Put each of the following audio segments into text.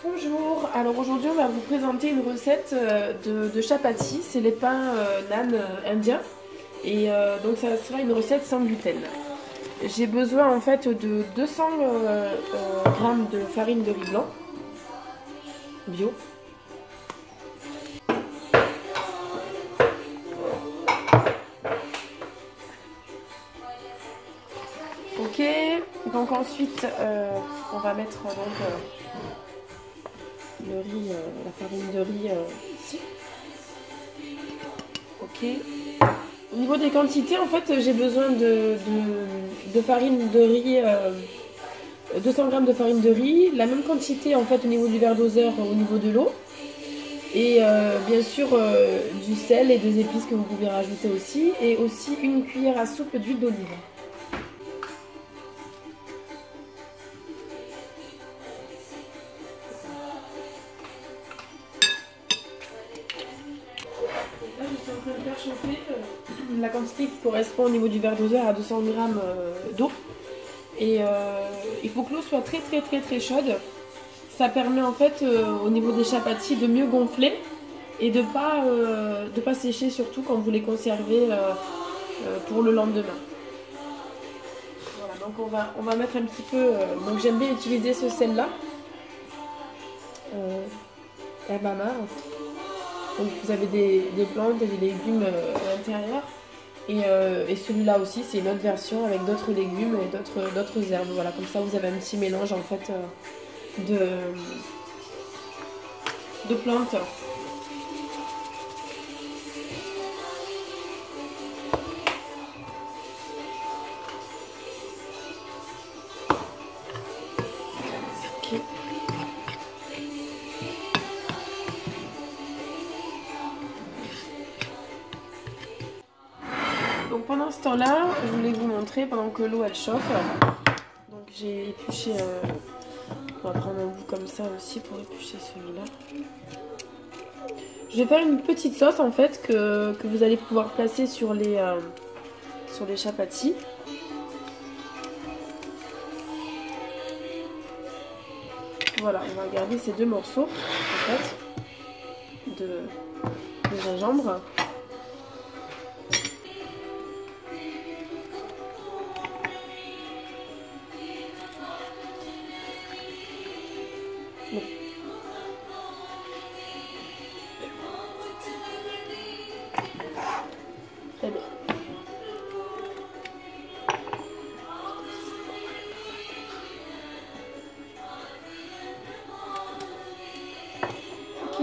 Bonjour, alors aujourd'hui on va vous présenter une recette de chapati, c'est les pains naan indiens et donc ça sera une recette sans gluten. J'ai besoin en fait de 200 grammes de farine de riz blanc bio. Ok, donc ensuite on va mettre le riz, la farine de riz ici. Ok. Au niveau des quantités, en fait, j'ai besoin de farine de riz, 200 g de farine de riz, la même quantité en fait au niveau du verre doseur, au niveau de l'eau, et bien sûr du sel et des épices que vous pouvez rajouter aussi, et aussi une cuillère à soupe d'huile d'olive. Là, je suis en train de faire chauffer la quantité qui correspond au niveau du verre doseur à 200 g d'eau. Et il faut que l'eau soit très chaude. Ça permet en fait au niveau des chapatis de mieux gonfler et de pas sécher, surtout quand vous les conservez pour le lendemain. Voilà, donc on va mettre un petit peu. Donc j'aime bien utiliser ce sel là. Herbe mare. Donc vous avez des plantes et des légumes à l'intérieur. Et celui-là aussi, c'est une autre version avec d'autres légumes et d'autres herbes. Voilà, comme ça vous avez un petit mélange en fait de plantes. Okay. Donc pendant ce temps-là, je voulais vous montrer pendant que l'eau elle chauffe. Donc j'ai épluché, on va prendre un bout comme ça aussi pour éplucher celui-là. Je vais faire une petite sauce en fait que vous allez pouvoir placer sur les chapatis. Voilà, on va garder ces deux morceaux en fait de gingembre. Bon. Très bien. Ok.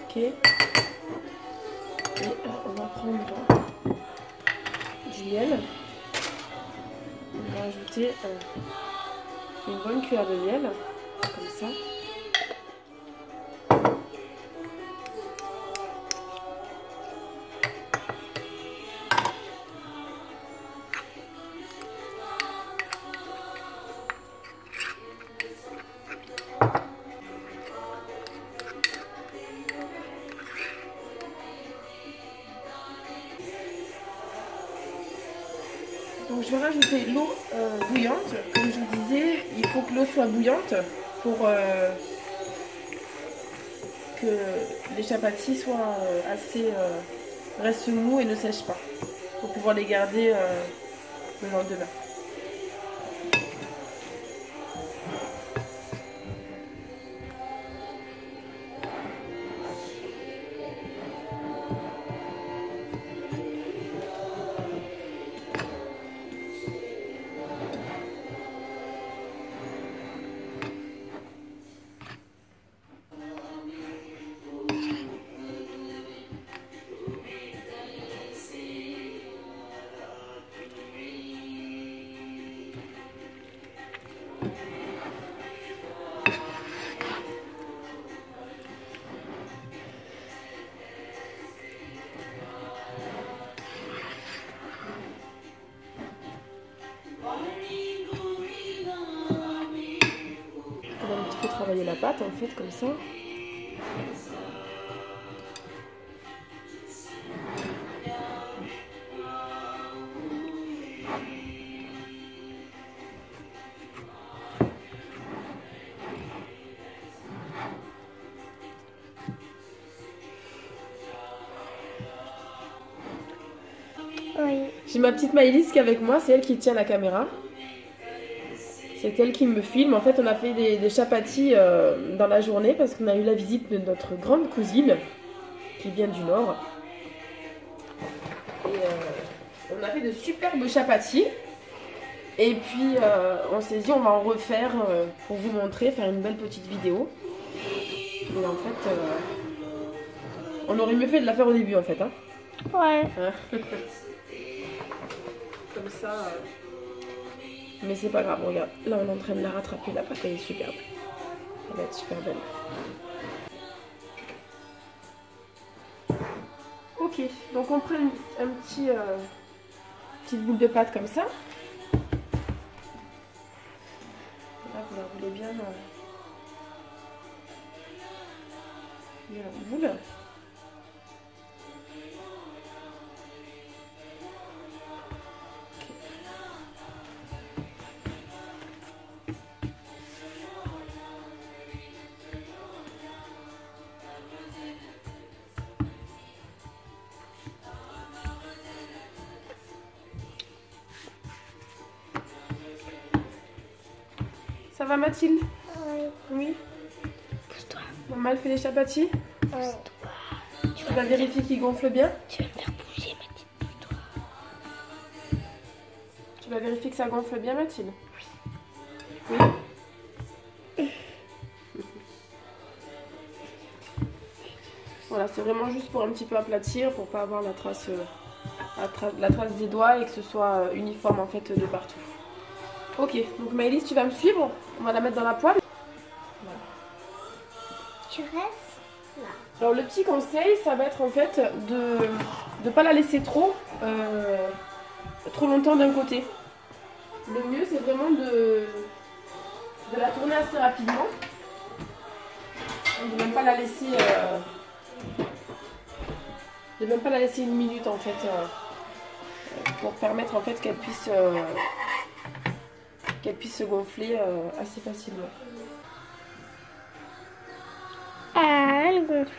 Ok. Et on va prendre du miel. On va ajouter une bonne cuillère de miel, comme ça. Donc je vais rajouter l'eau bouillante. Comme je vous disais, il faut que l'eau soit bouillante pour que les chapatis soient restent mous et ne sèchent pas, pour pouvoir les garder le lendemain. On va un petit peu travailler la pâte en fait comme ça. Oui. J'ai ma petite Maëlys qui est avec moi, c'est elle qui tient la caméra. C'est elle qui me filme. En fait, on a fait des chapatis dans la journée parce qu'on a eu la visite de notre grande cousine qui vient du Nord. Et on a fait de superbes chapatis. Et puis, on s'est dit, on va en refaire pour vous montrer, faire une belle petite vidéo. Et en fait, on aurait mieux fait de la faire au début, en fait. Hein. Ouais. Comme ça. Mais c'est pas grave, regarde. Là, on est en train de la rattraper. La pâte, elle est superbe. Elle va être super belle. Ok, donc on prend un petit petite boule de pâte comme ça. Là, vous la roulez bien dans la boule. Ça va Mathilde? Oui. Oui. Pousse-toi. Maman elle fait les chapatis? Pousse-toi. Tu vas vérifier qu'ils gonflent bien? Tu vas me faire bouger, Mathilde. Pousse-toi. Tu vas vérifier que ça gonfle bien Mathilde? Oui. Voilà, c'est vraiment juste pour un petit peu aplatir, pour pas avoir la trace des doigts et que ce soit uniforme en fait de partout. Ok, donc Maëlys, tu vas me suivre. On va la mettre dans la poêle. Voilà. Tu restes là. Alors le petit conseil, ça va être en fait de ne pas la laisser trop longtemps d'un côté. Le mieux c'est vraiment de la tourner assez rapidement. De même pas la laisser une minute en fait pour permettre en fait qu'elle puisse se gonfler assez facilement. Ah, elle gonfle.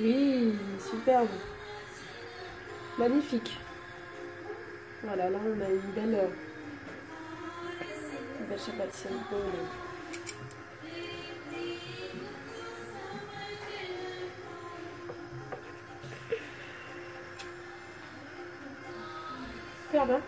Oui, superbe. Magnifique. Voilà, là on a une belle chapatière. Superbe, hein?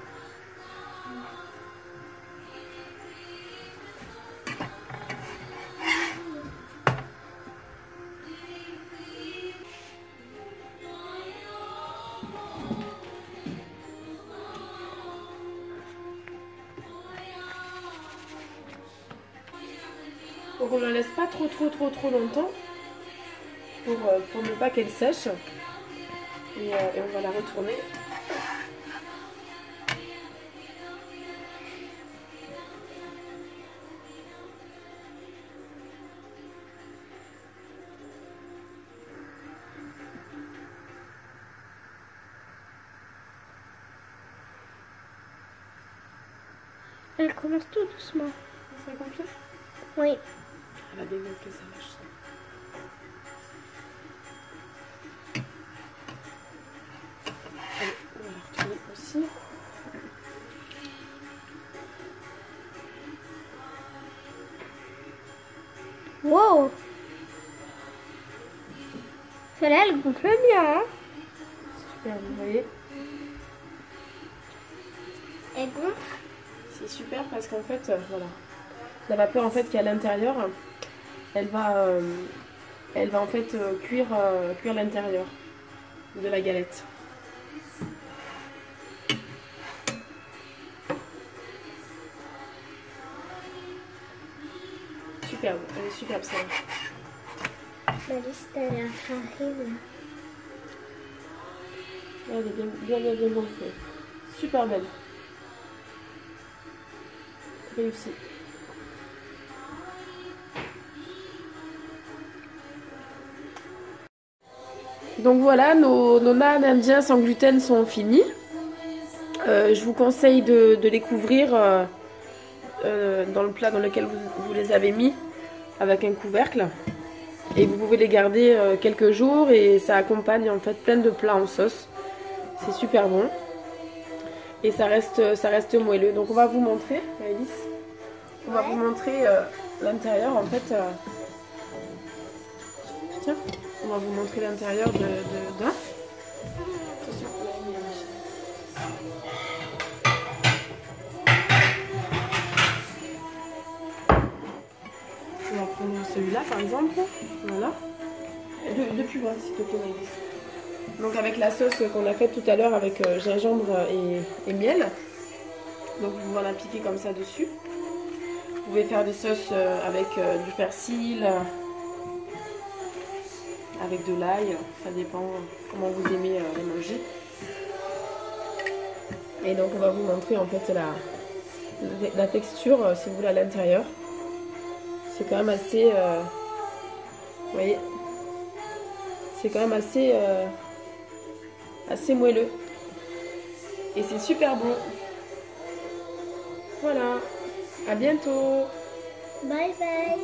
Donc on ne la laisse pas trop longtemps pour ne pas qu'elle sèche. Et on va la retourner. Elle commence tout doucement. Ça gonfle? Oui. Elle a dégonflé, ça marche. Allez, on va la retourner aussi. Wow. Celle-là, elle gonfle bien. Hein. Super, vous voyez? Elle gonfle. C'est super parce qu'en fait, voilà, la vapeur en fait qui est à l'intérieur, elle va en fait cuire l'intérieur de la galette. superbe, elle est superbe celle-là. La liste, elle a la farine. Elle est bien gonflée. Super belle. Réussi. Donc voilà, nos naans indiens sans gluten sont finis. Je vous conseille de les couvrir dans le plat dans lequel vous les avez mis avec un couvercle. Et vous pouvez les garder quelques jours et ça accompagne en fait plein de plats en sauce. C'est super bon. Et ça reste moelleux. Donc on va vous montrer, Alice. On va vous montrer l'intérieur en fait. Tiens, on va vous montrer l'intérieur d'un. On va prendre celui-là par exemple. Voilà. De plus loin s'il te plaît, Alice. Donc avec la sauce qu'on a faite tout à l'heure avec gingembre et miel. Donc vous en appliquez comme ça dessus. Vous pouvez faire des sauces avec du persil, avec de l'ail, ça dépend comment vous aimez les manger. Et donc on va vous montrer en fait la texture, si vous voulez, à l'intérieur. C'est quand même assez... vous voyez, c'est quand même assez moelleux. Et c'est super bon. Voilà. À bientôt. Bye bye.